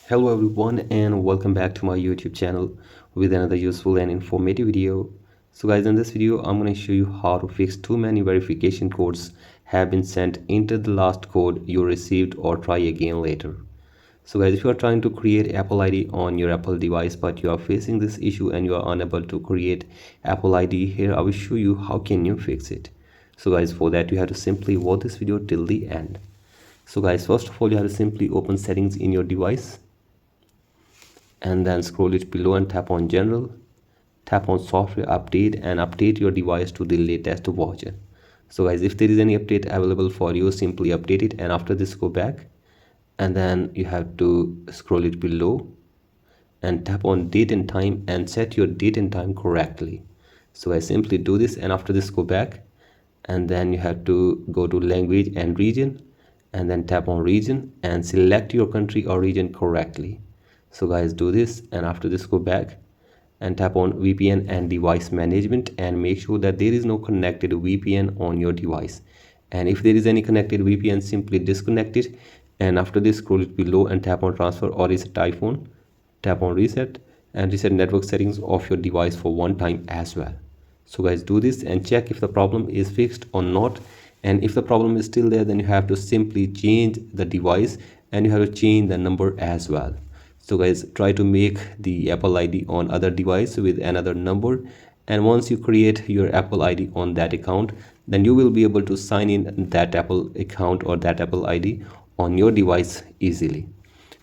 Hello everyone and welcome back to my YouTube channel with another useful and informative video. So guys, in this video I'm going to show you how to fix too many verification codes have been sent. Enter the last code you received or try again later. So guys, if you are trying to create Apple ID on your Apple device but you are facing this issue and you are unable to create Apple ID, here I will show you how can you fix it. So guys, for that you have to simply watch this video till the end. So guys, first of all you have to simply open settings in your device and then scroll it below and tap on general, tap on software update and update your device to the latest version. So guys, if there is any update available for you, simply update it, and after this go back and then you have to scroll it below and tap on date and time and set your date and time correctly. So I simply do this, and after this go back and then you have to go to language and region and then tap on region and select your country or region correctly. So guys, do this, and after this go back and tap on VPN and device management and make sure that there is no connected VPN on your device, and if there is any connected VPN, simply disconnect it, and after this scroll it below and tap on transfer or reset iPhone, tap on reset and reset network settings of your device for one time as well. So guys, do this and check if the problem is fixed or not, and if the problem is still there, then you have to simply change the device and you have to change the number as well. So guys, try to make the Apple ID on other device with another number, and once you create your Apple ID on that account, then you will be able to sign in that Apple account or that Apple ID on your device easily.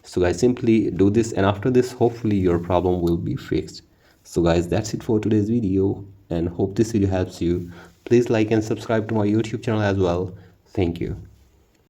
So guys, simply do this, and after this hopefully your problem will be fixed. So guys, that's it for today's video, and hope this video helps you. Please like and subscribe to my YouTube channel as well. Thank you.